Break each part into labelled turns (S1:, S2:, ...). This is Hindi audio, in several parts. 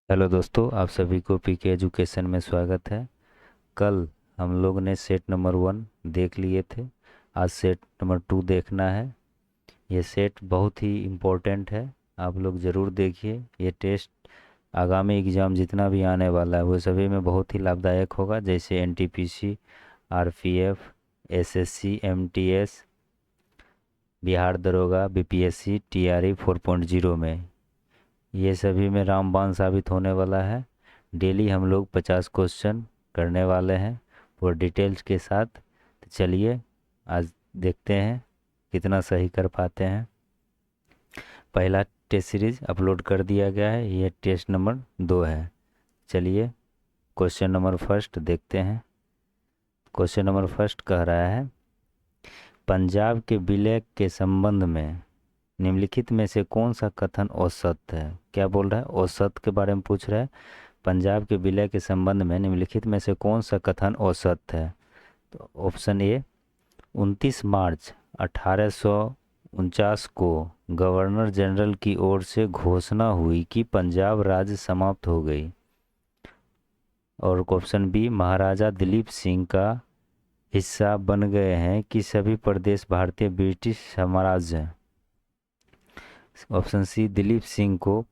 S1: हेलो दोस्तों, आप सभी को पीके एजुकेशन में स्वागत है। कल हम लोग ने सेट नंबर 1 देख लिए थे। आज सेट नंबर 2 देखना है। ये सेट बहुत ही इम्पोर्टेंट है। आप लोग ज़रूर देखिए। ये टेस्ट आगामी एग्ज़ाम जितना भी आने वाला है वो सभी में बहुत ही लाभदायक होगा, जैसे NTPC, RPF, SSC, MTS, Bihar दरोगा, बीपीएससी, टीआरई 4.0 में ये सभी में रामबाण साबित होने वाला है। डेली हम लोग 50 क्वेश्चन करने वाले हैं पूरा डिटेल्स के साथ। तो चलिए आज देखते हैं कितना सही कर पाते हैं। पहला टेस्ट सीरीज अपलोड कर दिया गया है, ये टेस्ट नंबर 2 है। चलिए क्वेश्चन नंबर फर्स्ट देखते हैं। क्वेश्चन नंबर फर्स्ट कह रहा है, पंजाब के विलय के संबंध में निम्नलिखित में से कौन सा कथन औसत है। क्या बोल रहा है? औसत के बारे में पूछ रहा है। पंजाब के विलय के संबंध में निम्नलिखित में से कौन सा कथन औसत है। तो ऑप्शन ए, 29 मार्च 1849 को गवर्नर जनरल की ओर से घोषणा हुई कि पंजाब राज्य समाप्त हो गई। और ऑप्शन बी, महाराजा दिलीप सिंह का हिस्सा बन गए हैं कि सभी प्रदेश भारतीय ब्रिटिश साम्राज्य हैं। ऑप्शन सी, दिलीप सिंह को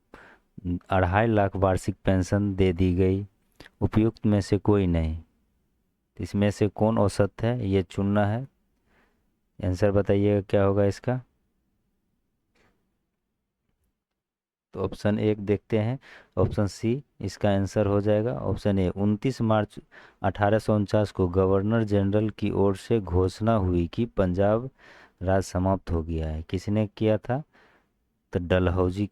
S1: 2.5 लाख वार्षिक पेंशन दे दी गई। उपयुक्त में से कोई नहीं। इसमें से कौन औसत है ये चुनना है। आंसर बताइएगा क्या होगा इसका। तो ऑप्शन एक देखते हैं। ऑप्शन सी इसका आंसर हो जाएगा। ऑप्शन ए, 29 मार्च 1849 को गवर्नर जनरल की ओर से घोषणा हुई कि पंजाब राज समाप्त हो गया है। किसने किया था? तो डलहौजी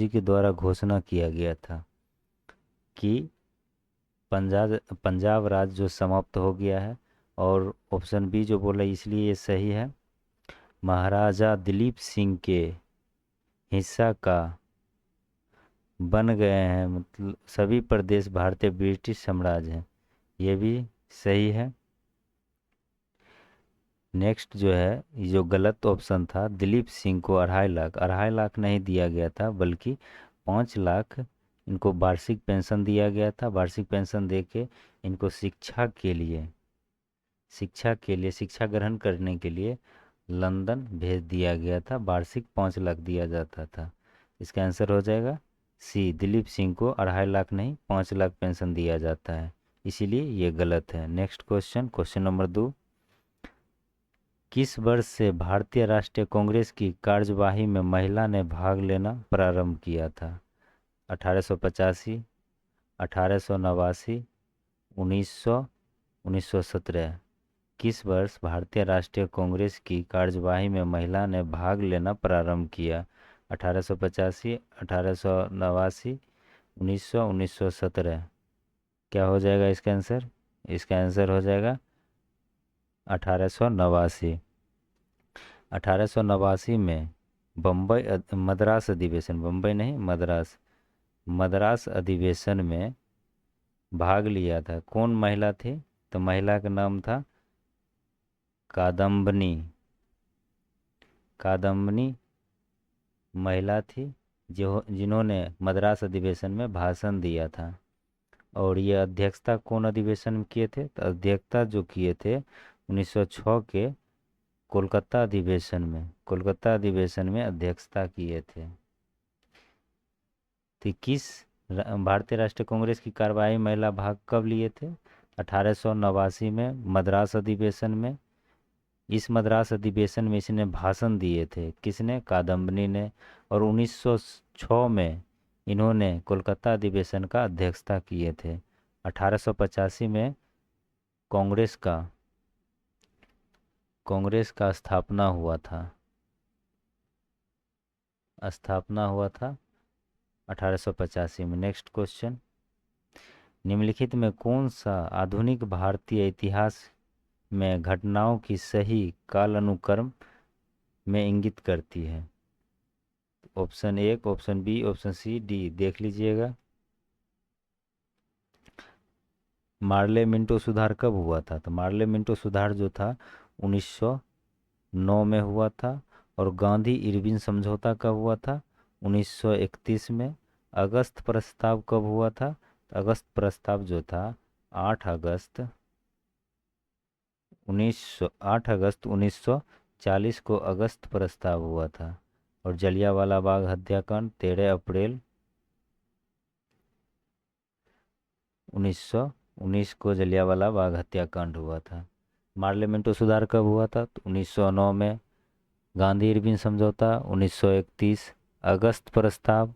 S1: के द्वारा घोषणा किया गया था कि पंजाब पंजाब राज जो समाप्त हो गया है। और ऑप्शन बी जो बोला इसलिए ये सही है। महाराजा दिलीप सिंह के हिस्सा का बन गए हैं, मतलब सभी प्रदेश भारतीय ब्रिटिश साम्राज्य हैं। ये भी सही है। नेक्स्ट जो है, ये जो गलत ऑप्शन था, दिलीप सिंह को 2.5 लाख नहीं दिया गया था, बल्कि 5 लाख इनको वार्षिक पेंशन दिया गया था। वार्षिक पेंशन देके इनको शिक्षा ग्रहण करने के लिए लंदन भेज दिया गया था। वार्षिक 5 लाख दिया जाता था। इसका आंसर हो जाएगा सी, दिलीप सिंह को 2.5 लाख नहीं 5 लाख पेंशन दिया जाता है, इसीलिए ये गलत है। नेक्स्ट क्वेश्चन, क्वेश्चन नंबर 2, किस वर्ष से भारतीय राष्ट्रीय कांग्रेस की कार्यवाही में महिला ने भाग लेना प्रारंभ किया था? 1885, 1889, 1900, 1917। किस वर्ष भारतीय राष्ट्रीय कांग्रेस की कार्यवाही में महिला ने भाग लेना प्रारंभ किया? 1885, 1889, 1900, 1917। क्या हो जाएगा इसका आंसर? इसका आंसर हो जाएगा 1889। 1889 में मद्रास अधिवेशन, बम्बई नहीं मद्रास, मद्रास अधिवेशन में भाग लिया था। कौन महिला थी? तो महिला का नाम था कादम्बनी। कादम्बनी महिला थी जो जिन्होंने मद्रास अधिवेशन में भाषण दिया था। और ये अध्यक्षता कौन अधिवेशन में किए थे? तो अध्यक्षता जो किए थे 1906 के कोलकाता अधिवेशन में अध्यक्षता किए थे। तो किस भारतीय राष्ट्रीय कांग्रेस की कार्यवाही महिला भाग कब लिए थे? 1889 में मद्रास अधिवेशन में। इस मद्रास अधिवेशन में इसने भाषण दिए थे। किसने? कादम्बनी ने। और 1906 में इन्होंने कोलकाता अधिवेशन का अध्यक्षता किए थे। 1885 में कांग्रेस का स्थापना हुआ था 1885 में। नेक्स्ट क्वेश्चन, निम्नलिखित में कौन सा आधुनिक भारतीय इतिहास में घटनाओं की सही कालानुक्रम में इंगित करती है? ऑप्शन एक, option B, option C, D देख लीजिएगा। मार्ले मिंटो सुधार कब हुआ था? तो मार्ले मिंटो सुधार जो था 1909 में हुआ था। और गांधी इरविन समझौता कब हुआ था? 1931 में। अगस्त प्रस्ताव कब हुआ था? तो अगस्त प्रस्ताव जो था 8 अगस्त 1940 को अगस्त प्रस्ताव हुआ था। और जलियांवाला बाग हत्याकांड 13 अप्रैल 1919 को जलियांवाला बाग हत्याकांड हुआ था। पार्लियामेंटो सुधार कब हुआ था? तो 1909 में। गांधी इरविन समझौता 1931। अगस्त प्रस्ताव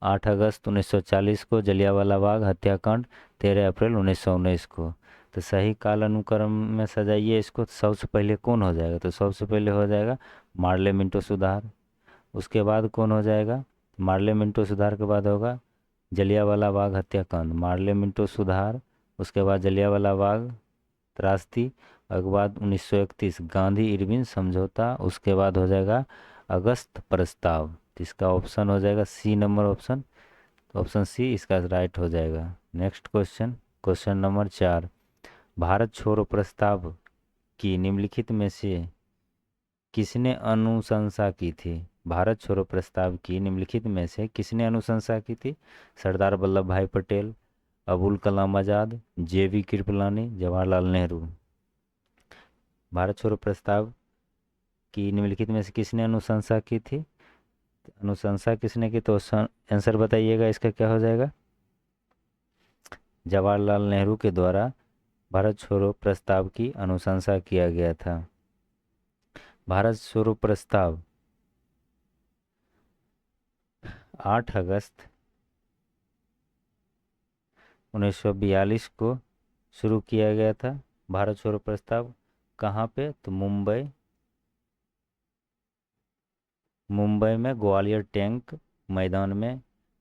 S1: 8 अगस्त 1940 को। जलियांवाला बाग हत्याकांड 13 अप्रैल 1919 को। तो सही काल अनुक्रम में सजाइए इसको। तो सबसे पहले कौन हो जाएगा? तो सबसे पहले हो जाएगा मार्ले मिंटो सुधार। उसके बाद कौन हो जाएगा? मार्ले मिंटो सुधार के बाद होगा जलियांवाला बाग हत्याकांड। मार्ले मिंटो सुधार, उसके बाद जलियांवाला बाग त्रासदी, उसके बाद 1931 गांधी इरविन समझौता, उसके बाद हो जाएगा अगस्त प्रस्ताव। तो इसका ऑप्शन हो जाएगा सी नंबर ऑप्शन। तो ऑप्शन सी इसका राइट हो जाएगा। Next question, question number 4। Bharat छोड़ो प्रस्ताव की निम्नलिखित में से किसने अनुशंसा की थी? भारत छोड़ो प्रस्ताव की निम्नलिखित में से किसने अनुशंसा की थी? सरदार वल्लभ भाई पटेल, अबुल कलाम आज़ाद, जेवी कृपलानी, जवाहरलाल नेहरू। भारत छोड़ो प्रस्ताव की निम्नलिखित में से किसने अनुशंसा की थी? अनुशंसा किसने की? तो आंसर बताइएगा इसका क्या हो जाएगा? जवाहरलाल नेहरू के द्वारा भारत छोड़ो प्रस्ताव की अनुशंसा किया गया था। भारत छोड़ो प्रस्ताव 8 अगस्त 1942 को शुरू किया गया था। भारत छोड़ो प्रस्ताव कहाँ पे? तो मुंबई में ग्वालियर टैंक मैदान में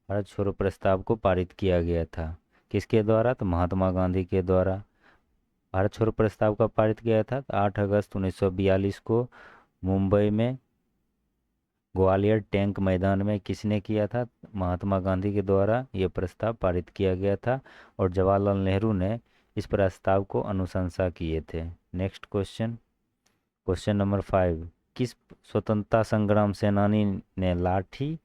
S1: भारत छोड़ो प्रस्ताव को पारित किया गया था। किसके द्वारा? तो महात्मा गांधी के द्वारा। भारत छोड़ो प्रस्ताव का पारित किया था? तो 8 अगस्त 1942 को मुंबई में ग्वालियर टैंक मैदान में किसने किया था? महात्मा गांधी के द्वारा यह प्रस्ताव पारित किया गया था। और जवाहरलाल नेहरू ने इस प्रस्ताव को अनुशंसा किए थे। Next question, question number 5। किस स्वतंत्रता संग्राम सेनानी ने लाठी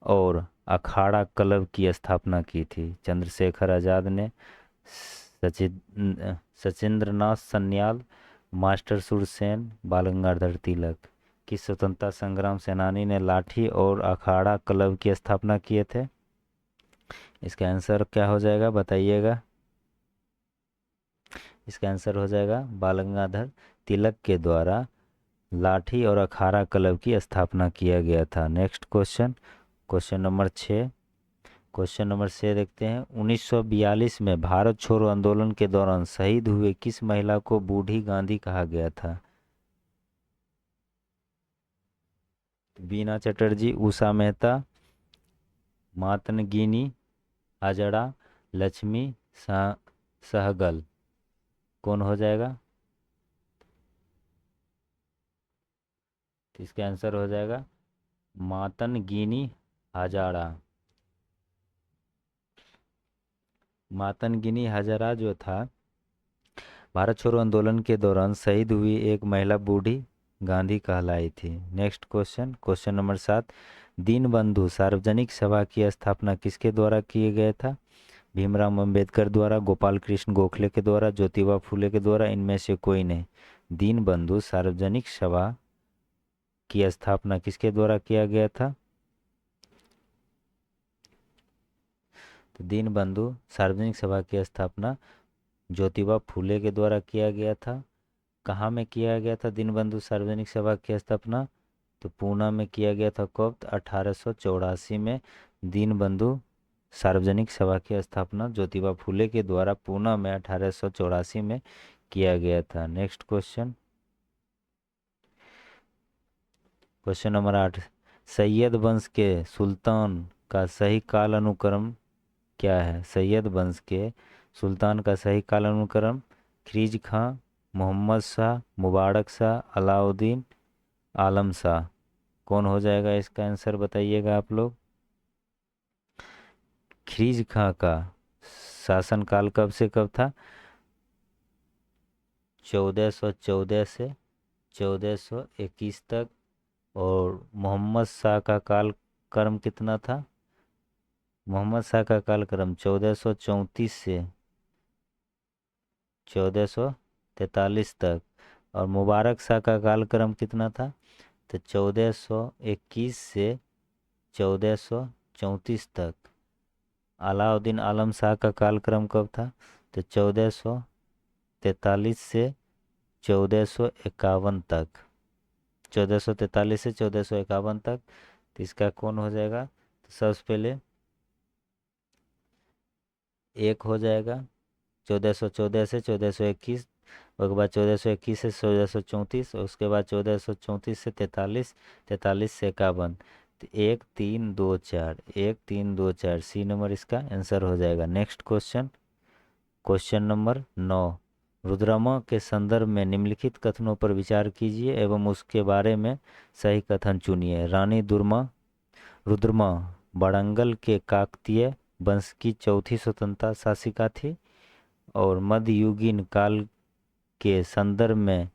S1: और अखाड़ा क्लब की स्थापना की थी? चंद्रशेखर आज़ाद ने, सचिंद्रनाथ सन्याल, मास्टर सुरसेन, बाल गंगाधर तिलक। किस स्वतंत्रता संग्राम सेनानी ने लाठी और अखाड़ा क्लब की स्थापना किए थे? इसका आंसर क्या हो जाएगा बताइएगा? इसका आंसर हो जाएगा बाल गंगाधर तिलक के द्वारा लाठी और अखाड़ा क्लब की स्थापना किया गया था। Next question, question number 6। Question number 6 देखते हैं। 1942 में भारत छोड़ो आंदोलन के दौरान शहीद हुए किस महिला को बूढ़ी गांधी कहा गया था? बीना चटर्जी, उषा मेहता, मातनगिनी हजड़ा, लक्ष्मी सहगल। कौन हो जाएगा? तो इसका आंसर हो जाएगा मातनगिनी हजारा। मातनगिनी हजारा जो था भारत छोड़ो आंदोलन के दौरान शहीद हुई एक महिला बूढ़ी गांधी कहलाई थी। Next question, question number 7। Deenbandhu सार्वजनिक सभा की स्थापना किसके द्वारा किया गया था? भीमराव अंबेडकर द्वारा, गोपाल कृष्ण गोखले के द्वारा, ज्योतिबा फूले के द्वारा, इनमें से कोई नहीं। दीनबंधु सार्वजनिक सभा की स्थापना किसके द्वारा किया गया था? तो दीनबंधु सार्वजनिक सभा की स्थापना ज्योतिबा फूले के द्वारा किया गया था। कहाँ में किया गया था दीनबंधु सार्वजनिक सभा की स्थापना? तो पूना में किया गया था। कब? 1884 में दीनबंधु सार्वजनिक सभा की स्थापना ज्योतिबा फूले के द्वारा पूना में 1884 में किया गया था। Next question, question number 8। Syed वंश के सुल्तान का सही काल अनुक्रम क्या है? सैयद वंश के सुल्तान का सही काल अनुक्रम खिलजी खां, मोहम्मद शाह, मुबारक शाह, अलाउद्दीन, आलम शाह। कौन हो जाएगा? इसका आंसर बताइएगा आप लोग। खिलजी खां का शासनकाल कब से कब था? 1414 से 1421 तक। और मोहम्मद शाह का काल कर्म कितना था? मोहम्मद शाह का कालक्रम 1434 से 1443 तक, और मुबारक शाह का कालक्रम कितना था? तो 1421 से 1434 तक। अलाउद्दीन आलम शाह का कालक्रम कब था? तो 1443 से 1451 तक। 1443 से 1451 तक। तो इसका कौन हो जाएगा? तो सबसे पहले एक हो जाएगा 1414 से 1421, उसके बाद 1421 से 1434, और उसके बाद 1434 से 43, 43 से 51। तो 1324, 1324 सी नंबर इसका आंसर हो जाएगा। Next question, question number 9। Rudrama के संदर्भ में निम्नलिखित कथनों पर विचार कीजिए एवं उसके बारे में सही कथन चुनिए। रानी रुद्रमा वारंगल के काकतीय वंश की चौथी स्वतंत्रता शासिका थी, और मध्ययुगीन काल के संदर्भ में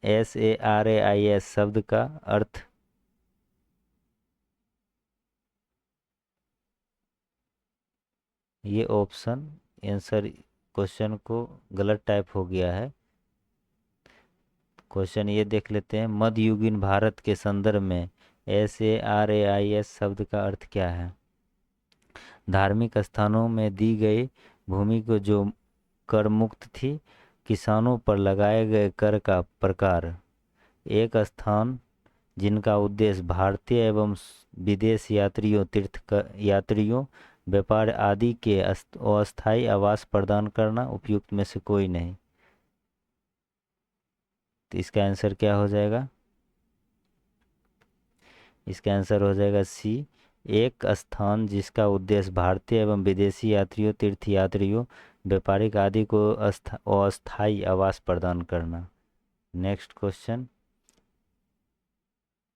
S1: SARAIS शब्द का अर्थ। ये ऑप्शन आंसर क्वेश्चन को गलत टाइप हो गया है। क्वेश्चन ये देख लेते हैं, मध्ययुगीन भारत के संदर्भ में SARAIS शब्द का अर्थ क्या है? धार्मिक स्थानों में दी गई भूमि को जो कर मुक्त थी, किसानों पर लगाए गए कर का प्रकार। एक स्थान जिनका उद्देश्य भारतीय एवं विदेश यात्रियों, यात्रियों, व्यापार आदि के अस्थायी आवास प्रदान करना। उपयुक्त में से कोई नहीं। तो इसका आंसर क्या हो जाएगा? इसका आंसर हो जाएगा सी। एक स्थान जिसका उद्देश्य भारतीय एवं विदेशी यात्रियों, तीर्थयात्रियों, व्यापारिक आदि को अस्थायी आवास प्रदान करना। नेक्स्ट क्वेश्चन,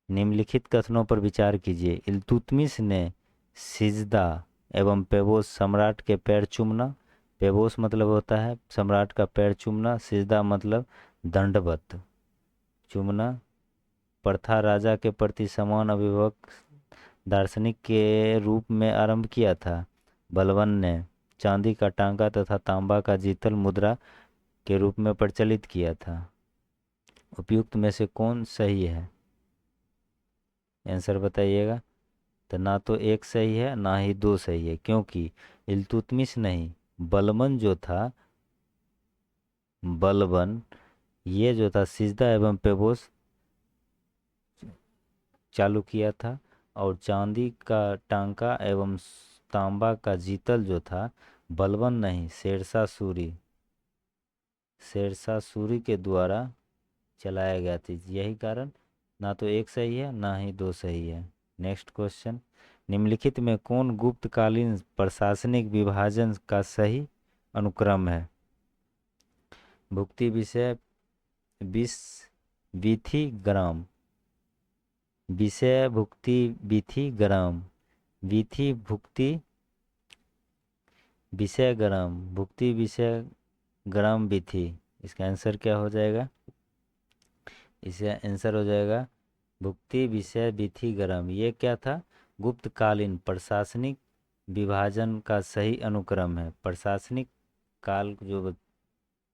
S1: निम्नलिखित कथनों पर विचार कीजिए। इल्तुतमिश ने सिजदा एवं पेबोस सम्राट के पैर चूमना। पेबोस मतलब होता है सम्राट का पैर चूमना, सिजदा मतलब दंडवत चूमना। प्रथा राजा के प्रति समान अभिभावक दार्शनिक के रूप में आरंभ किया था। बलबन ने चांदी का टांका तथा तांबा का जीतल मुद्रा के रूप में प्रचलित किया था। उपयुक्त में से कौन सही है? आंसर बताइएगा। तो ना तो एक सही है ना ही दो सही है, क्योंकि इल्तुतमिश नहीं, बलबन जो था, बलबन ये जो था सिजदा एवं पेबोस चालू किया था, और चांदी का टांका एवं तांबा का जीतल जो था, बलबन नहीं, शेरशाह सूरी के द्वारा चलाया गया था। यही कारण ना तो एक सही है ना ही दो सही है। नेक्स्ट क्वेश्चन, निम्नलिखित में कौन गुप्तकालीन प्रशासनिक विभाजन का सही अनुक्रम है? भुक्ति विषय विस विधि ग्राम, विषय भुक्ति विधि ग्राम, विधि भुक्ति विषय ग्राम, भुक्ति विषय ग्राम विधि। इसका आंसर क्या हो जाएगा? इसका आंसर हो जाएगा भुक्ति विषय विधि ग्राम। ये क्या था? गुप्तकालीन प्रशासनिक विभाजन का सही अनुक्रम है। प्रशासनिक काल जो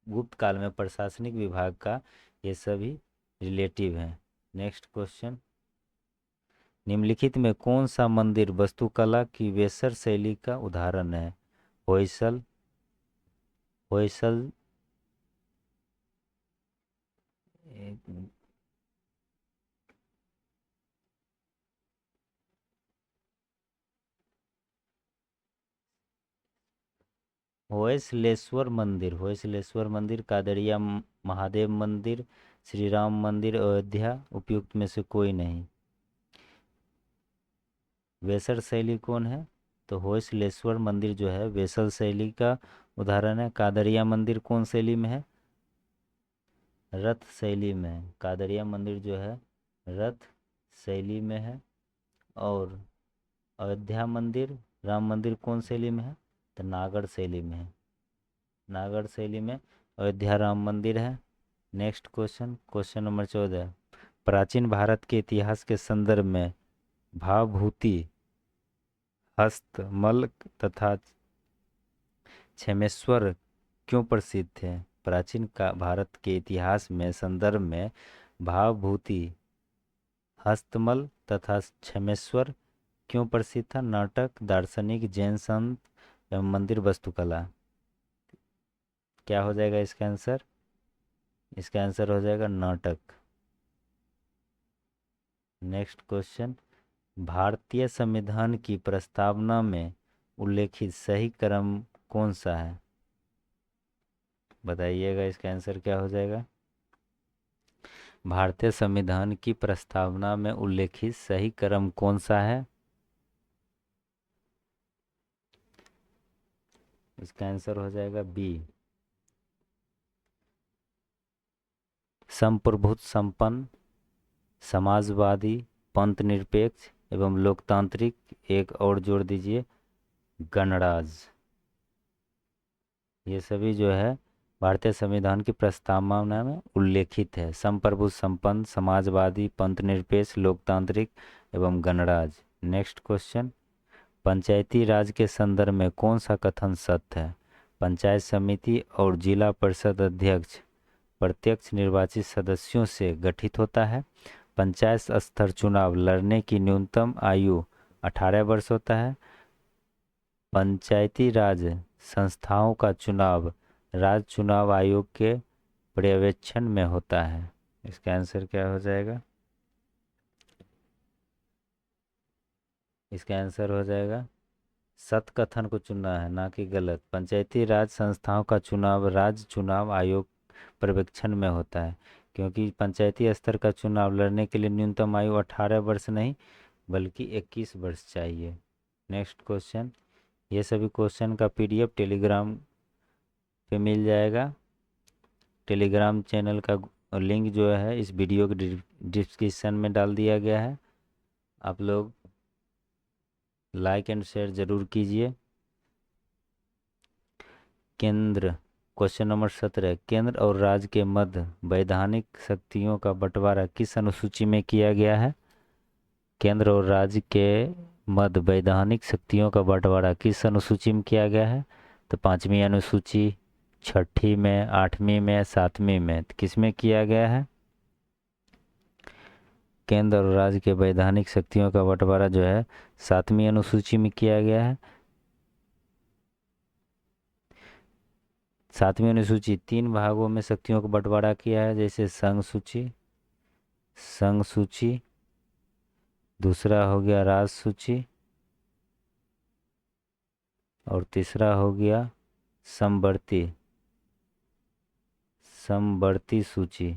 S1: गुप्त काल में प्रशासनिक विभाग का, ये सभी रिलेटिव हैं। नेक्स्ट क्वेश्चन, निम्नलिखित में कौन सा मंदिर वास्तुकला की वेसर शैली का उदाहरण है? होयसल होयसल एक मिनट। होयसलेश्वर मंदिर, कादरिया महादेव मंदिर, श्री राम मंदिर, अयोध्या। उपयुक्त में से कोई नहीं। वेसर शैली कौन है? तो होयसलेश्वर मंदिर जो है वेसल शैली का उदाहरण है। कादरिया मंदिर कौन शैली में है? रथ शैली में है। कादरिया मंदिर जो है रथ शैली में है। और अयोध्या मंदिर, राम मंदिर कौन शैली में है? तो नागढ़ शैली में है। नागढ़ शैली में अयोध्या राम मंदिर है। Next question, question number 14। प्राचीन भारत के इतिहास के संदर्भ में भाभूति, हस्तमल तथा क्षेमेश्वर क्यों प्रसिद्ध थे? प्राचीन का भारत के इतिहास में संदर्भ में भाभूति, हस्तमल तथा क्षेमेश्वर क्यों प्रसिद्ध था? नाटक, दार्शनिक, जैन संत एवं मंदिर वास्तुकला। क्या हो जाएगा इसका आंसर? इसका आंसर हो जाएगा नाटक। नेक्स्ट क्वेश्चन, भारतीय संविधान की प्रस्तावना में उल्लेखित सही क्रम कौन सा है? बताइएगा, इसका आंसर क्या हो जाएगा? भारतीय संविधान की प्रस्तावना में उल्लेखित सही क्रम कौन सा है? इसका आंसर हो जाएगा बी, संप्रभुत्व संपन्न, समाजवादी, पंथ निरपेक्ष एवं लोकतांत्रिक। एक और जोड़ दीजिए, गणराज। ये सभी जो है भारतीय संविधान की प्रस्तावना में उल्लेखित है। संप्रभुत्व संपन्न, समाजवादी, पंथ निरपेक्ष, लोकतांत्रिक एवं गणराज। नेक्स्ट क्वेश्चन, पंचायती राज के संदर्भ में कौन सा कथन सत्य है? पंचायत समिति और जिला परिषद अध्यक्ष प्रत्यक्ष निर्वाचित सदस्यों से गठित होता है। पंचायत स्तर चुनाव लड़ने की न्यूनतम आयु 18 वर्ष होता है। पंचायती राज संस्थाओं का चुनाव राज्य चुनाव आयोग के पर्यवेक्षण में होता है। इसका आंसर क्या हो जाएगा? इसका आंसर हो जाएगा, सत्य कथन को चुनना है, ना कि गलत। पंचायती राज संस्थाओं का चुनाव राज्य चुनाव आयोग पर्यवेक्षण में होता है, क्योंकि पंचायती स्तर का चुनाव लड़ने के लिए न्यूनतम आयु 18 वर्ष नहीं बल्कि 21 वर्ष चाहिए। नेक्स्ट क्वेश्चन, ये सभी क्वेश्चन का पीडीएफ टेलीग्राम पे मिल जाएगा। टेलीग्राम चैनल का लिंक जो है इस वीडियो के डिस्क्रिप्शन में डाल दिया गया है। आप लोग लाइक एंड शेयर जरूर कीजिए। केंद्र, क्वेश्चन नंबर 17, केंद्र और राज्य के मध्य वैधानिक शक्तियों का बंटवारा किस अनुसूची में किया गया है? केंद्र और राज्य के मध्य वैधानिक शक्तियों का बंटवारा किस अनुसूची में किया गया है? तो 5वीं अनुसूची, 6ठी में, 8वीं में, 7वीं में, तो किस में किया गया है? केंद्र और राज्य के वैधानिक शक्तियों का बंटवारा जो है 7वीं अनुसूची में किया गया है। 7वीं अनुसूची 3 भागों में शक्तियों का बंटवारा किया है, जैसे संघ सूची, दूसरा हो गया राज सूची और तीसरा हो गया समवर्ती सूची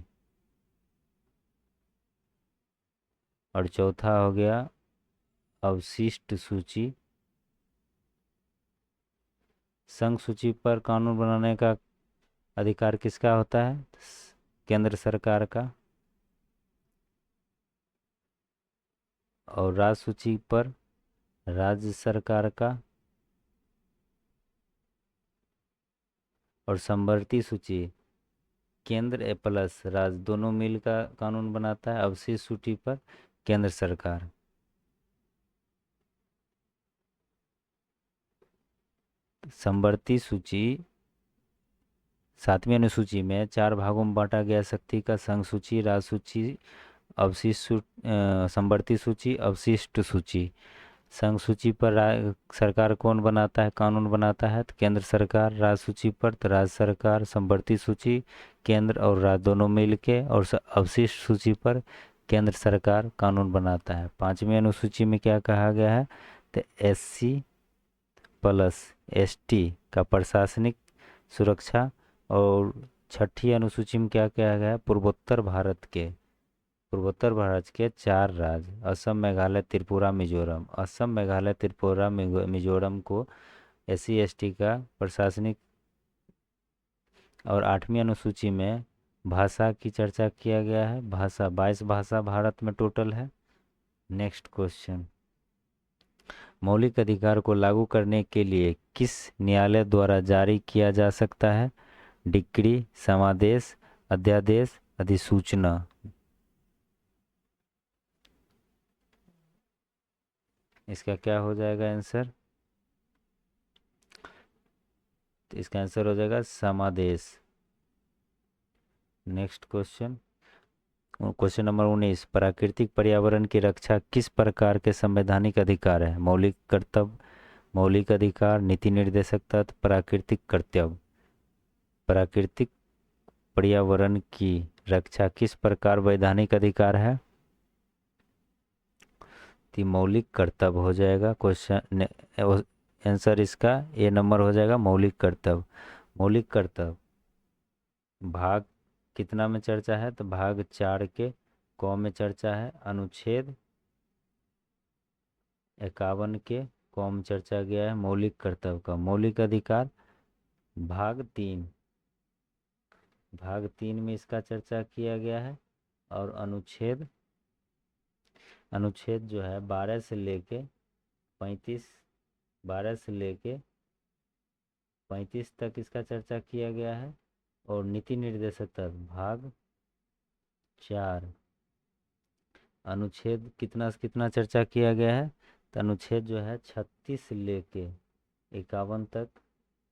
S1: और चौथा हो गया अवशिष्ट सूची। संघ सूची पर कानून बनाने का अधिकार किसका होता है? केंद्र सरकार का। और राज सूची पर राज्य सरकार का। और समवर्ती सूची केंद्र प्लस राज्य दोनों मिल का कानून बनाता है। अवशिष्ट सूची पर केंद्र सरकार। समवर्ती सूची 7वीं अनुसूची में 4 भागों में बांटा गया शक्ति का, संघ सूची, राज सूची, समवर्ती सूची, अवशिष्ट सूची। संघ सूची पर सरकार कौन बनाता है, कानून बनाता है? तो केंद्र सरकार। राज सूची पर तो राज्य सरकार। समवर्ती सूची केंद्र और राज्य दोनों मिल के। और अवशिष्ट सूची पर केंद्र सरकार कानून बनाता है। 5वीं अनुसूची में क्या कहा गया है? तो SC प्लस ST का प्रशासनिक सुरक्षा। और 6ठी अनुसूची में क्या कहा गया है? पूर्वोत्तर भारत के 4 राज्य असम, मेघालय, त्रिपुरा, मिजोरम। असम, मेघालय, त्रिपुरा, मिजोरम को SC ST का प्रशासनिक। और 8वीं अनुसूची में भाषा की चर्चा किया गया है। भाषा 22 भाषा भारत में टोटल है। नेक्स्ट क्वेश्चन, मौलिक अधिकार को लागू करने के लिए किस न्यायालय द्वारा जारी किया जा सकता है? डिक्री, समादेश, अध्यादेश, अधिसूचना। इसका क्या हो जाएगा आंसर? तो इसका आंसर हो जाएगा समादेश। नेक्स्ट क्वेश्चन, क्वेश्चन नंबर 19, प्राकृतिक पर्यावरण की रक्षा किस प्रकार के संवैधानिक अधिकार है? मौलिक कर्तव्य, मौलिक अधिकार, नीति निर्देशक तत्व, प्राकृतिक कर्तव्य। प्राकृतिक पर्यावरण की रक्षा किस प्रकार वैधानिक अधिकार है? तो मौलिक कर्तव्य हो जाएगा क्वेश्चन। आंसर इसका ए नंबर हो जाएगा, मौलिक कर्तव्य। मौलिक कर्तव्य भाग कितना में चर्चा है? तो भाग 4 के क में चर्चा है। अनुच्छेद 51 के क में चर्चा गया है मौलिक कर्तव्य का। मौलिक अधिकार भाग 3, भाग 3 में इसका चर्चा किया गया है। और अनुच्छेद अनुच्छेद जो है 12 से लेके 35, 12 से लेके 35 तक इसका चर्चा किया गया है। और नीति निर्देशक तक भाग 4, अनुच्छेद कितना से कितना चर्चा किया गया है? तो अनुच्छेद जो है 36 से लेके 51 तक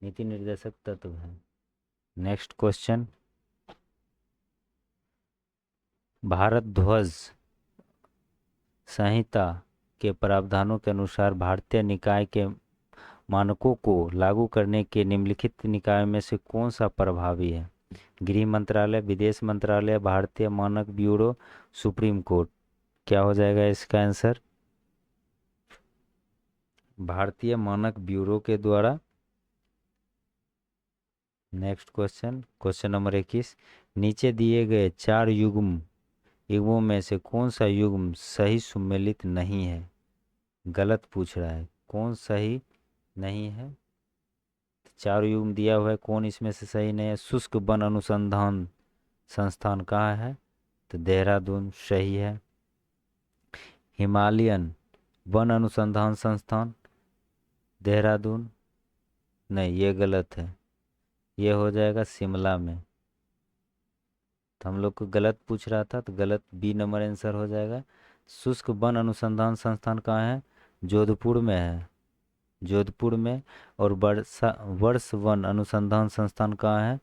S1: नीति निर्देशक तत्व है। नेक्स्ट क्वेश्चन, भारत ध्वज संहिता के प्रावधानों के अनुसार भारतीय निकाय के मानकों को लागू करने के निम्नलिखित निकायों में से कौन सा प्रभावी है? गृह मंत्रालय, विदेश मंत्रालय, भारतीय मानक ब्यूरो, सुप्रीम कोर्ट। क्या हो जाएगा इसका आंसर? भारतीय मानक ब्यूरो के द्वारा। नेक्स्ट क्वेश्चन, क्वेश्चन नंबर 21, नीचे दिए गए 4 युग्मों में से कौन सा युग्म सही सुमेलित नहीं है? गलत पूछ रहा है, कौन सही नहीं है? 4 युग्म दिया हुआ है, कौन इसमें से सही नहीं है? शुष्क वन अनुसंधान संस्थान कहाँ है? तो देहरादून सही है। हिमालयन वन अनुसंधान संस्थान देहरादून नहीं, ये गलत है, ये हो जाएगा शिमला में। तो हम लोग को गलत पूछ रहा था, तो गलत बी नंबर आंसर हो जाएगा। शुष्क वन अनुसंधान संस्थान कहाँ है? जोधपुर में है, जोधपुर में। और वर्ष वन अनुसंधान संस्थान कहाँ है?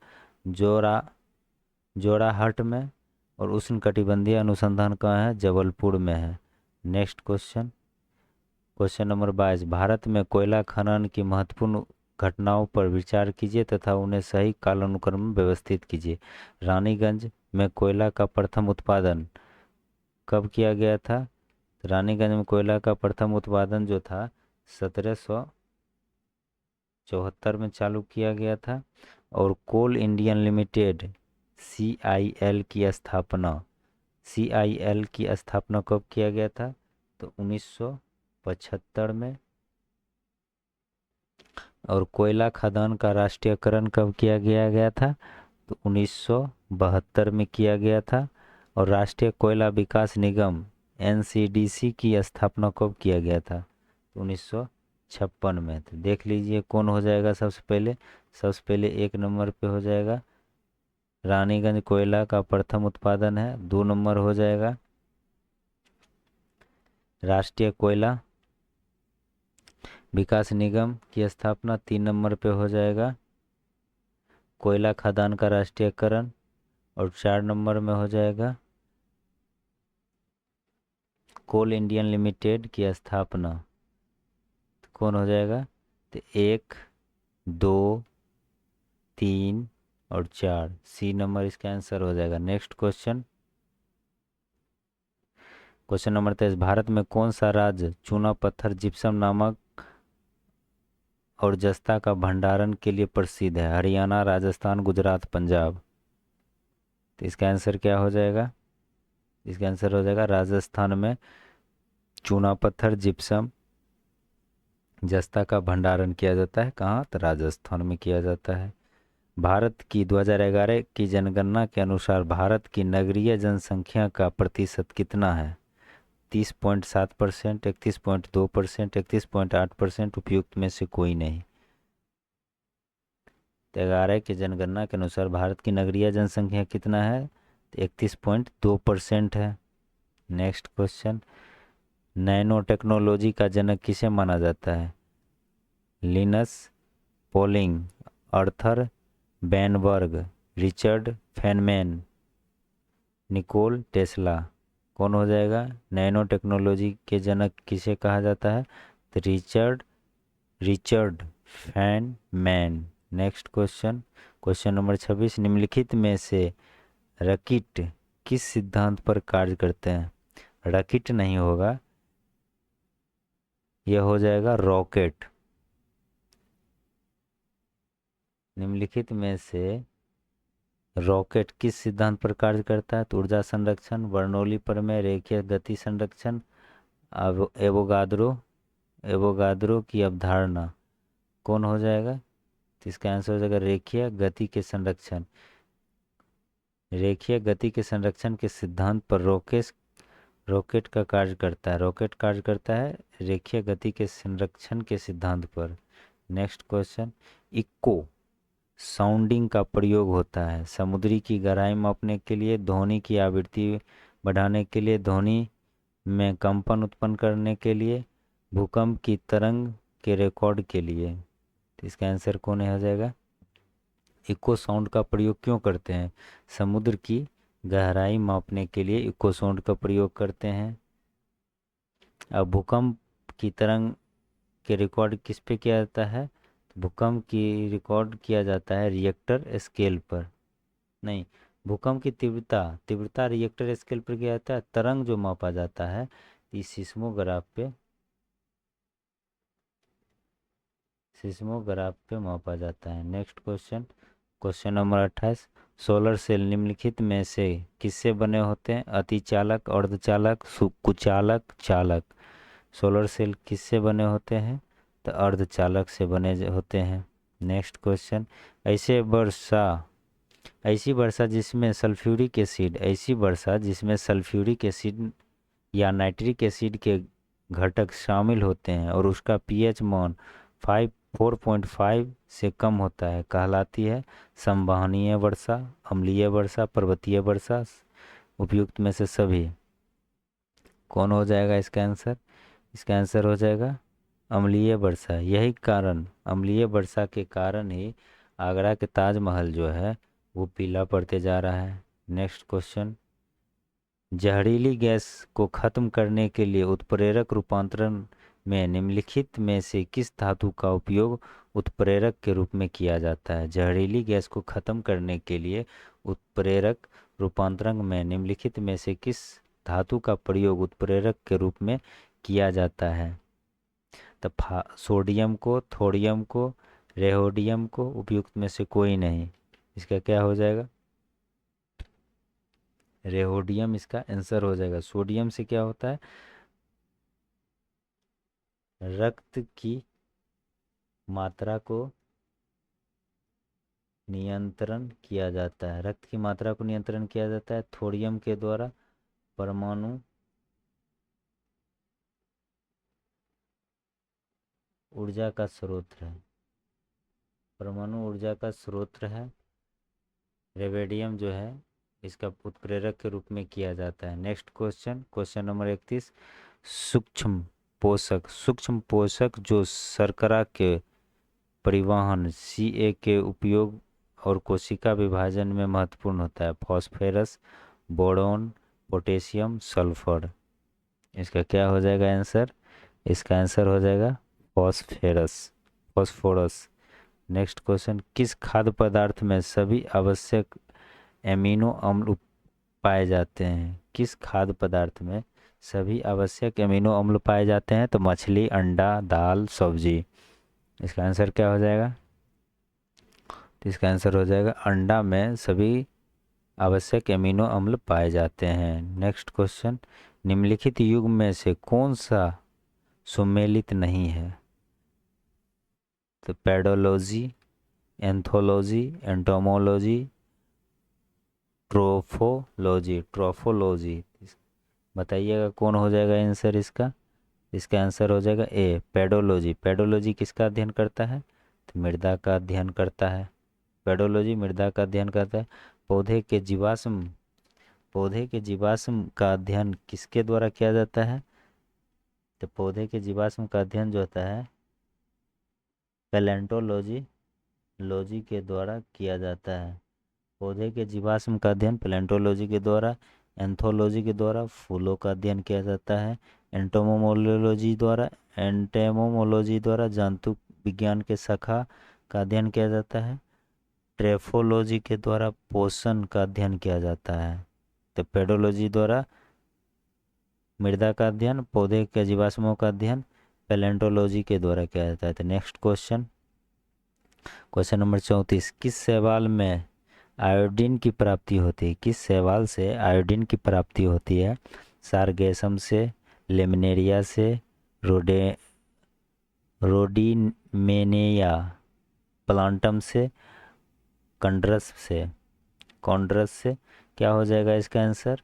S1: जोराहट में। और उष्णकटिबंधीय अनुसंधान कहाँ है? जबलपुर में है। Next question, question number 22, Bharat में कोयला खनन की महत्वपूर्ण घटनाओं पर विचार कीजिए तथा उन्हें सही कालानुक्रम में व्यवस्थित कीजिए। रानीगंज में कोयला का प्रथम उत्पादन कब किया गया था? रानीगंज में कोयला का प्रथम उत्पादन जो था 1774 में चालू किया गया था। और कोल इंडियन लिमिटेड CIL की स्थापना, CIL की स्थापना कब किया गया था? तो 1975 में। और कोयला खदान का राष्ट्रीयकरण कब किया गया था? तो 1972 में किया गया था। और राष्ट्रीय कोयला विकास निगम NCDC की स्थापना कब किया गया था? तो 1956 में। तो देख लीजिए कौन हो जाएगा सबसे पहले। सबसे पहले 1 नंबर पे हो जाएगा रानीगंज कोयला का प्रथम उत्पादन है। 2 नंबर हो जाएगा राष्ट्रीय कोयला विकास निगम की स्थापना। 3 नंबर पे हो जाएगा कोयला खदान का राष्ट्रीयकरण। और 4 नंबर में हो जाएगा कोल इंडियन लिमिटेड की स्थापना। तो कौन हो जाएगा? तो 1, 2, 3 और 4, C नंबर इसका आंसर हो जाएगा। Next question, question number 23, Bharat में कौन सा राज्य चूना पत्थर जिप्सम नमक और जस्ता का भंडारण के लिए प्रसिद्ध है? हरियाणा, राजस्थान, गुजरात, पंजाब। तो इसका आंसर क्या हो जाएगा? इसका आंसर हो जाएगा राजस्थान में चूना पत्थर जिप्सम जस्ता का भंडारण किया जाता है। कहाँ? तो राजस्थान में किया जाता है। भारत की 2011 की जनगणना के अनुसार भारत की नगरीय जनसंख्या का प्रतिशत कितना है? 30.7%, 31.2%, 31.8%, उपयुक्त में से कोई नहीं। 2011 की जनगणना के अनुसार भारत की नगरीय जनसंख्या कितना है? तो 31.2% है। नेक्स्ट क्वेश्चन, नैनो टेक्नोलॉजी का जनक किसे माना जाता है? Linus Pauling, Arthur Bainberg, Richard Feynman, Nikola Tesla. कौन हो जाएगा? नैनो टेक्नोलॉजी के जनक किसे कहा जाता है? तो Richard Richard Feynman. Next question, question number 26, निम्नलिखित में से रॉकेट किस सिद्धांत पर कार्य करते हैं? रॉकेट नहीं होगा, यह हो जाएगा रॉकेट। निम्नलिखित में से रॉकेट किस सिद्धांत पर कार्य करता है? तो ऊर्जा संरक्षण, बर्नौली प्रमेय, रेखीय गति संरक्षण, एवोगाद्रो एवोगाद्रो की अवधारणा। कौन हो जाएगा? तो इसका आंसर हो जाएगा रेखीय गति के संरक्षण। रेखीय गति के संरक्षण के सिद्धांत पर रॉकेट का कार्य करता है। रॉकेट कार्य करता है रेखीय गति के संरक्षण के सिद्धांत पर। नेक्स्ट क्वेश्चन, इको साउंडिंग का प्रयोग होता है समुद्री की गहराई मापने के लिए, ध्वनि की आवृत्ति बढ़ाने के लिए, ध्वनि में कंपन उत्पन्न करने के लिए, भूकंप की तरंग के रिकॉर्ड के लिए। तो इसका आंसर कौन है हो जाएगा? इको साउंड का प्रयोग क्यों करते हैं? समुद्र की गहराई मापने के लिए इको साउंड का प्रयोग करते हैं। अब भूकंप की तरंग के रिकॉर्ड किस पे किया जाता है? भूकंप की रिकॉर्ड किया जाता है रिएक्टर स्केल पर। नहीं, भूकंप की तीव्रता तीव्रता रिएक्टर स्केल पर किया जाता है। तरंग जो मापा जाता है इस सिस्मोग्राफ पे मापा जाता है। Next question, question number 28, solar cell निम्नलिखित में से किससे बने होते हैं? अतिचालक, अर्धचालक, कुचालक, चालक। सोलर सेल किससे बने होते हैं? तो अर्धचालक से बने होते हैं। नेक्स्ट क्वेश्चन, ऐसी वर्षा जिसमें सल्फ्यूरिक एसिड या नाइट्रिक एसिड के घटक शामिल होते हैं और उसका पीएच मान 4.5 से कम होता है कहलाती है संवहनीय वर्षा, अम्लीय वर्षा, पर्वतीय वर्षा, उपयुक्त में से सभी। कौन हो जाएगा इसका आंसर? इसका आंसर हो जाएगा अम्लीय वर्षा। अम्लीय वर्षा के कारण ही आगरा के ताजमहल जो है वो पीला पड़ते जा रहा है। नेक्स्ट क्वेश्चन, जहरीली गैस को खत्म करने के लिए उत्प्रेरक रूपांतरण में निम्नलिखित में से किस धातु का उपयोग उत्प्रेरक के रूप में किया जाता है? जहरीली गैस को खत्म करने के लिए उत्प्रेरक रूपांतरण में निम्नलिखित में से किस धातु का प्रयोग उत्प्रेरक के रूप में किया जाता है? तो सोडियम को, थोडियम को, रेहोडियम को, उपयुक्त में से कोई नहीं। इसका क्या हो जाएगा? रेहोडियम इसका आंसर हो जाएगा। सोडियम से क्या होता है? रक्त की मात्रा को नियंत्रण किया जाता है। रक्त की मात्रा को नियंत्रण किया जाता है थोडियम के द्वारा। परमाणु ऊर्जा का स्रोत है। परमाणु ऊर्जा का स्रोत है। रेवेडियम जो है इसका उत्प्रेरक के रूप में किया जाता है। नेक्स्ट क्वेश्चन, क्वेश्चन नंबर 31, सूक्ष्म पोषक जो शर्करा के परिवहन सीए के उपयोग और कोशिका विभाजन में महत्वपूर्ण होता है। Phosphorus, boron, potassium, sulphur. इसका क्या हो जाएगा आंसर? इसका आंसर हो जाएगा फास्फोरस। नेक्स्ट क्वेश्चन, किस खाद्य पदार्थ में सभी आवश्यक एमिनो अम्ल पाए जाते हैं? किस खाद्य पदार्थ में सभी आवश्यक एमिनो अम्ल पाए जाते हैं? तो मछली, अंडा, दाल, सब्जी। इसका आंसर क्या हो जाएगा? तो इसका आंसर हो जाएगा अंडा में सभी आवश्यक एमिनो अम्ल पाए जाते हैं। नेक्स्ट क्वेश्चन, निम्नलिखित युग में से कौन सा सुमेलित नहीं है? तो पेडोलॉजी, एंथोलॉजी, एंटोमोलॉजी, ट्रोफोलॉजी। बताइएगा कौन हो जाएगा आंसर इसका? इसका आंसर हो जाएगा ए, पेडोलॉजी। पेडोलॉजी किसका अध्ययन करता है? तो मृदा का अध्ययन करता है। पेडोलॉजी मृदा का अध्ययन करता है। पौधे के जीवाश्म का अध्ययन किसके द्वारा किया जाता है? तो पौधे के जीवाश्म का अध्ययन जो होता है पैलेंटोलॉजी के द्वारा किया जाता है। पौधे के जीवाश्म का अध्ययन पैलेंटोलॉजी के द्वारा, एंथोलॉजी के द्वारा फूलों का अध्ययन किया जाता है, एंटोमोमोलॉजी द्वारा जंतु विज्ञान के शाखा का अध्ययन किया जाता है, ट्रेफोलॉजी के द्वारा पोषण का अध्ययन किया जाता है, तो पेडोलॉजी द्वारा मृदा का अध्ययन, पौधे के जीवाश्मों का अध्ययन पैलेंटोलॉजी के द्वारा किया जाता है। तो नेक्स्ट क्वेश्चन नंबर 34, किस शैवाल में आयोडीन की प्राप्ति होती है? किस शैवाल से आयोडीन की प्राप्ति होती है? सारगेसम से, लेमिनेरिया से, रोडीमेनिया प्लांटम से, कॉन्ड्रस से। क्या हो जाएगा इसका आंसर?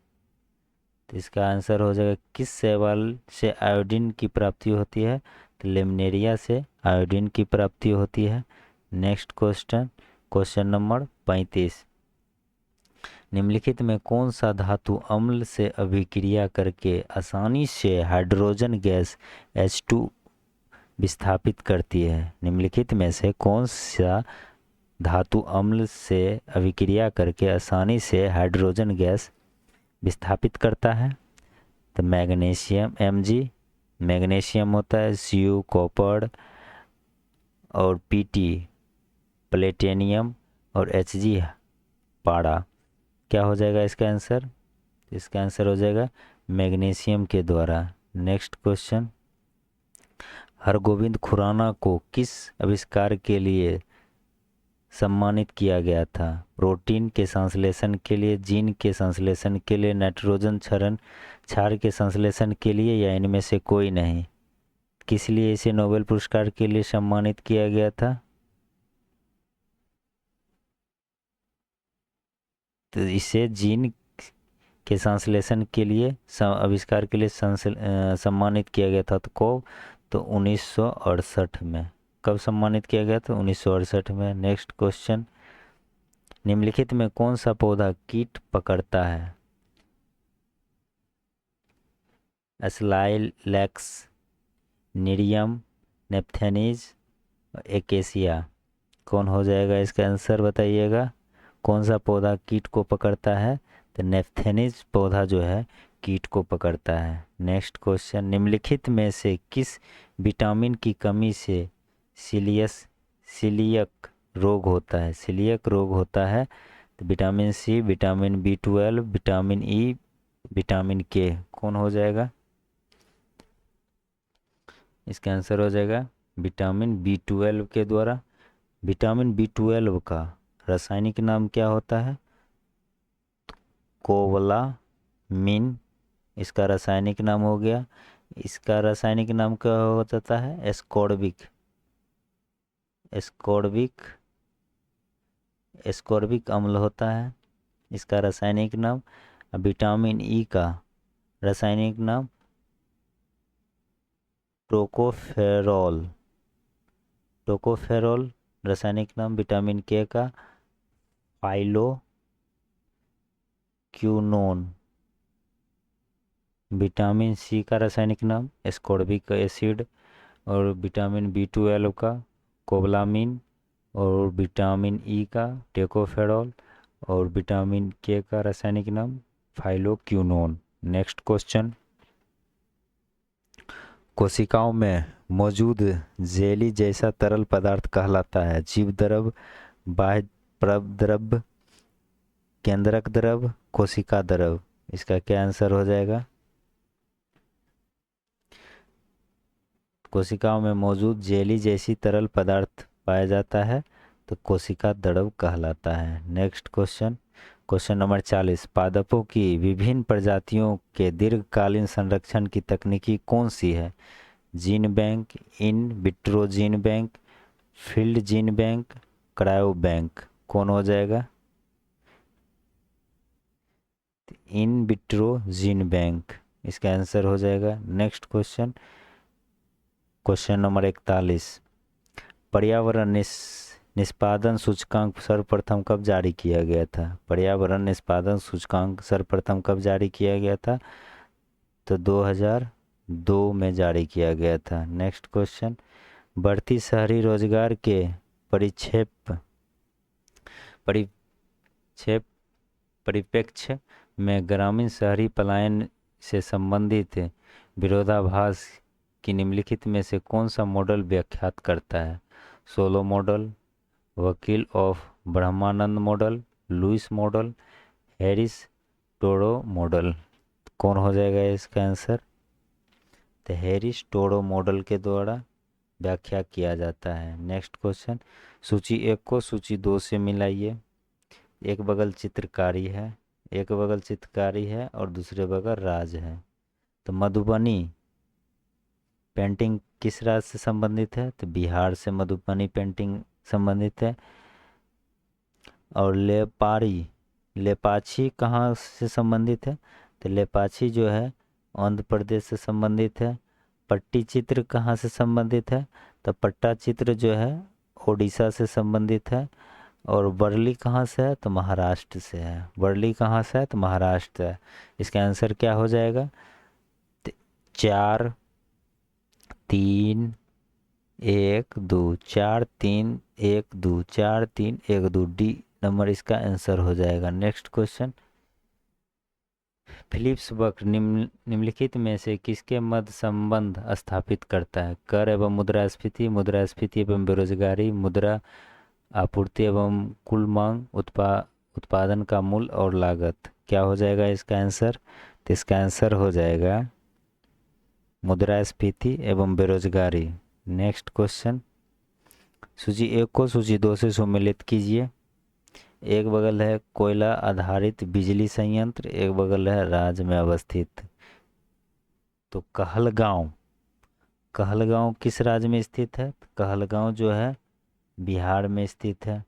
S1: तो इसका आंसर हो जाएगा किस शैवाल से आयोडीन की प्राप्ति होती है? तो लेमिनेरिया से आयोडीन की प्राप्ति होती है। नेक्स्ट क्वेश्चन नंबर 35, निम्नलिखित में कौन सा धातु अम्ल से अभिक्रिया करके आसानी से हाइड्रोजन गैस H2 विस्थापित करती है? निम्नलिखित में से कौन सा धातु अम्ल से अभिक्रिया करके आसानी से हाइड्रोजन गैस विस्थापित करता है? तो मैग्नीशियम Mg, मैग्नीशियम होता है, Cu कॉपर, और Pt प्लेटिनियम, और Hg पारा। क्या हो जाएगा इसका आंसर? इसका आंसर हो जाएगा मैग्नीशियम के द्वारा। नेक्स्ट क्वेश्चन, हरगोविंद खुराना को किस आविष्कार के लिए सम्मानित किया गया था? प्रोटीन के संश्लेषण के लिए, जीन के संश्लेषण के लिए, नाइट्रोजन क्षार के संश्लेषण के लिए, या इनमें से कोई नहीं? किस लिए इसे नोबेल पुरस्कार के लिए सम्मानित किया गया था? तो इसे जीन के संश्लेषण के लिए आविष्कार के लिए सम्मानित किया गया था। तो कब? तो 1968 में। कब सम्मानित किया गया था? 1968 में। नेक्स्ट क्वेश्चन, निम्नलिखित में कौन सा पौधा कीट पकड़ता है? स्लाइलैक्स, निरियम, नेप्थेनिज, एकेसिया। कौन हो जाएगा इसका आंसर? बताइएगा कौन सा पौधा कीट को पकड़ता है? तो नेप्थेनिज पौधा जो है कीट को पकड़ता है। नेक्स्ट क्वेश्चन, निम्नलिखित में से किस विटामिन की कमी से सीलियक रोग होता है? सीलियक रोग होता है तो vitamin C, vitamin B12, vitamin E, vitamin K. कौन हो जाएगा? इसका आंसर हो जाएगा विटामिन B12 के द्वारा। विटामिन B12 का रासायनिक नाम क्या होता है? कोवलामिन इसका रासायनिक नाम हो गया। इसका रासायनिक नाम क्या हो जाता है? एस्कॉर्बिक अम्ल होता है इसका रासायनिक नाम। विटामिन ई का रासायनिक नाम टोकोफेरोल, रासायनिक नाम। विटामिन के का फाइलोक्विनोन। विटामिन सी का रासायनिक नाम एस्कॉर्बिक एसिड, और विटामिन B12 का कोबलामिन, और विटामिन ई का टेकोफेरोल, और विटामिन के का रासायनिक नाम फाइलोक्विनोन। नेक्स्ट क्वेश्चन, कोशिकाओं में मौजूद जेली जैसा तरल पदार्थ कहलाता है? जीव द्रव, बाह्य परद्रव, केंद्रक द्रव, कोशिका द्रव। इसका क्या आंसर हो जाएगा? कोशिकाओं में मौजूद जेली जैसी तरल पदार्थ पाया जाता है तो कोशिका द्रव कहलाता है। नेक्स्ट क्वेश्चन नंबर 40, पादपों की विभिन्न प्रजातियों के दीर्घकालीन संरक्षण की तकनीकी कौन सी है? Gene bank, in vitro gene bank, field gene bank, cryo bank. कौन हो जाएगा? इन विट्रो जीन बैंक इसका आंसर हो जाएगा। नेक्स्ट क्वेश्चन नंबर 41, पर्यावरण निष्पादन सूचकांक सर्वप्रथम कब जारी किया गया था? पर्यावरण निष्पादन सूचकांक सर्वप्रथम कब जारी किया गया था? तो 2002 में जारी किया गया था। नेक्स्ट क्वेश्चन, बढ़ती शहरी रोजगार के परिक्षेप परिक्षेप परिप्रेक्ष्य में ग्रामीण शहरी पलायन से संबंधित विरोधाभास की निम्नलिखित में से कौन सा मॉडल व्याख्यात करता है? Solow model, Vakil of Brahmanand model, Lewis model, Harris Todaro model. कौन हो जाएगा इसका आंसर? तो हैरिस टोरो मॉडल के द्वारा व्याख्या किया जाता है। नेक्स्ट क्वेश्चन, सूची 1 को सूची 2 से मिलाइए। एक बगल चित्रकारी है, एक बगल चित्रकारी है और दूसरे बगल राज है। तो मधुबनी पेंटिंग किस राज्य से संबंधित है? तो बिहार से मधुबनी पेंटिंग संबंधित है। और लेपाक्षी कहाँ से संबंधित है? तो लेपाक्षी जो है आंध्र प्रदेश से संबंधित है। पट्टी चित्र कहाँ से संबंधित है? तो पट्टा चित्र जो है ओडिशा से संबंधित है। और वर्ली कहाँ से है? तो महाराष्ट्र से है। वर्ली कहाँ से है? तो महाराष्ट्र है। इसका आंसर क्या हो जाएगा? 4 3 1 2, 4 3 1 2, 4 3 1 2, डी नंबर इसका आंसर हो जाएगा। नेक्स्ट क्वेश्चन, फिलिप्स वक्र निम्नलिखित में से किसके मध्य संबंध स्थापित करता है? कर एवं मुद्रास्फीति एवं बेरोजगारी, मुद्रा आपूर्ति एवं कुल मांग, उत्पादन का मूल्य और लागत। क्या हो जाएगा इसका आंसर? तो इसका आंसर हो जाएगा मुद्रास्फीति एवं बेरोजगारी। नेक्स्ट क्वेश्चन, सूची 1 को सूची 2 से सम्मिलित कीजिए। एक बगल है कोयला आधारित बिजली संयंत्र, एक बगल है राज्य में अवस्थित। तो कहलगांव किस राज्य में स्थित है? कहलगांव जो है बिहार में स्थित है।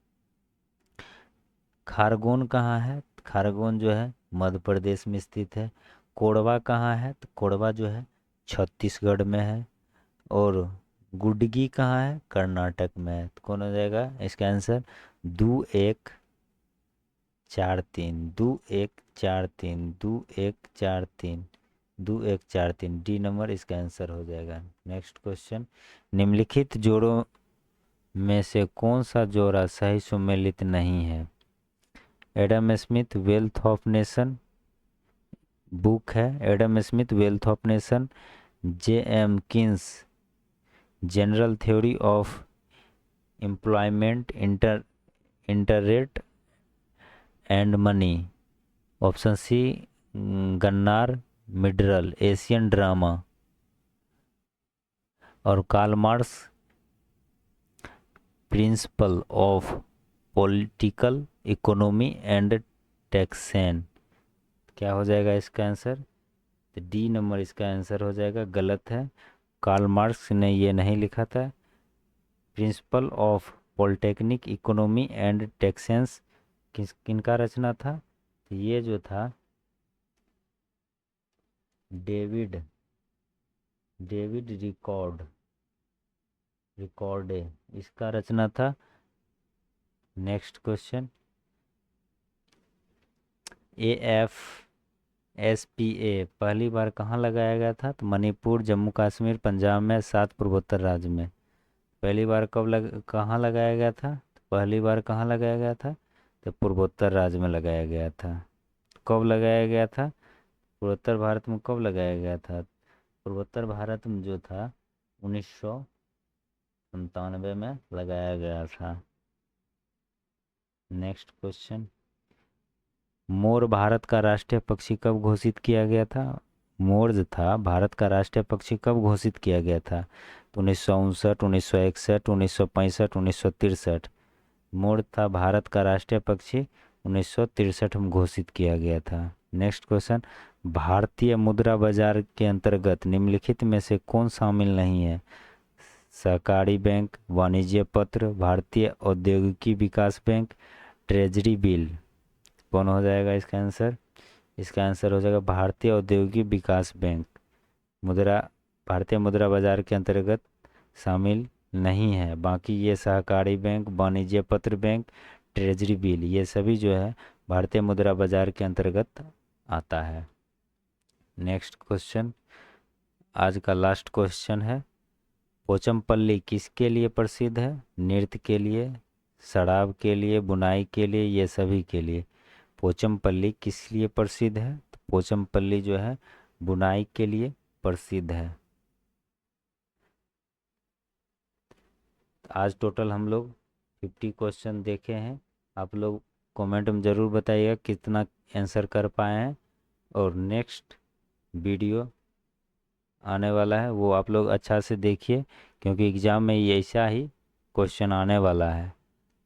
S1: खारगोन कहाँ है? खारगोन जो है मध्य प्रदेश में स्थित है। कोरबा कहाँ है? तो कोरबा जो है छत्तीसगढ़ में है। और गुडगी कहाँ है? कर्नाटक में है। तो कौन हो जाएगा इसका आंसर? 2 1 4 3, 2 1 4 3, 2 1 4 3, 2 1 4 3, डी नंबर इसका आंसर हो जाएगा। नेक्स्ट क्वेश्चन, निम्नलिखित जोड़ों में से कौन सा जोड़ा सही सुमेलित नहीं है? Adam Smith wealth of nation book है, Adam Smith wealth of nation, J.M. Keynes general theory of employment interest and money, option C Gunnar Myrdal Asian drama, और Karl Marx principle of political economy and taxation. क्या हो जाएगा इसका आंसर? तो डी नंबर इसका आंसर हो जाएगा। गलत है, कार्ल मार्क्स ने ये नहीं लिखा था। Principle of polytechnic economy and taxation किनका रचना था? तो ये जो था डेविड रिकॉर्डे इसका रचना था। नेक्स्ट क्वेश्चन, AFSPA पहली बार कहाँ लगाया गया था? तो मणिपुर, जम्मू कश्मीर, पंजाब में, 7 पूर्वोत्तर राज्य में। पहली बार कहाँ लगाया गया था? तो पहली बार कहाँ लगाया गया था? तो पूर्वोत्तर राज्य में लगाया गया था। कब लगाया गया था? पूर्वोत्तर भारत में कब लगाया गया था? पूर्वोत्तर भारत में जो था 1997 में लगाया गया था। नेक्स्ट क्वेश्चन, मोर भारत का राष्ट्रीय पक्षी कब घोषित किया गया था? मोर जो था भारत का राष्ट्रीय पक्षी कब घोषित किया गया था? तो 1959, 1961, 1965, 1963। मोर था भारत का राष्ट्रीय पक्षी 1963 में घोषित किया गया था। नेक्स्ट क्वेश्चन, भारतीय मुद्रा बाजार के अंतर्गत निम्नलिखित में से कौन शामिल नहीं है? सहकारी बैंक, वाणिज्य पत्र, भारतीय औद्योगिकी विकास बैंक, ट्रेजरी बिल। कौन हो जाएगा इसका आंसर? इसका आंसर हो जाएगा भारतीय औद्योगिक विकास बैंक। भारतीय मुद्रा बाजार के अंतर्गत शामिल नहीं है। बाकी ये सहकारी बैंक, वाणिज्य पत्र बैंक, ट्रेजरी बिल ये सभी जो है भारतीय मुद्रा बाजार के अंतर्गत आता है। नेक्स्ट क्वेश्चन, आज का लास्ट क्वेश्चन है, पोचमपल्ली किसके लिए प्रसिद्ध है? नृत्य के लिए, शराब के लिए, बुनाई के लिए, ये सभी के लिए। पोचमपल्ली किस लिए प्रसिद्ध है? तो पोचमपल्ली जो है बुनाई के लिए प्रसिद्ध है। आज टोटल हम लोग 50 क्वेश्चन देखे हैं। आप लोग कमेंट में ज़रूर बताइएगा कितना आंसर कर पाए हैं, और नेक्स्ट वीडियो आने वाला है वो आप लोग अच्छा से देखिए, क्योंकि एग्ज़ाम में ये ऐसा ही क्वेश्चन आने वाला है।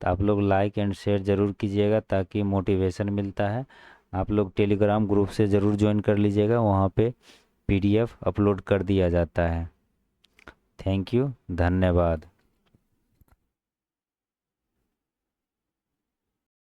S1: तो आप लोग लाइक एंड शेयर ज़रूर कीजिएगा ताकि मोटिवेशन मिलता है। आप लोग टेलीग्राम ग्रुप से ज़रूर ज्वाइन कर लीजिएगा, वहाँ पे पीडीएफ अपलोड कर दिया जाता है। थैंक यू, धन्यवाद।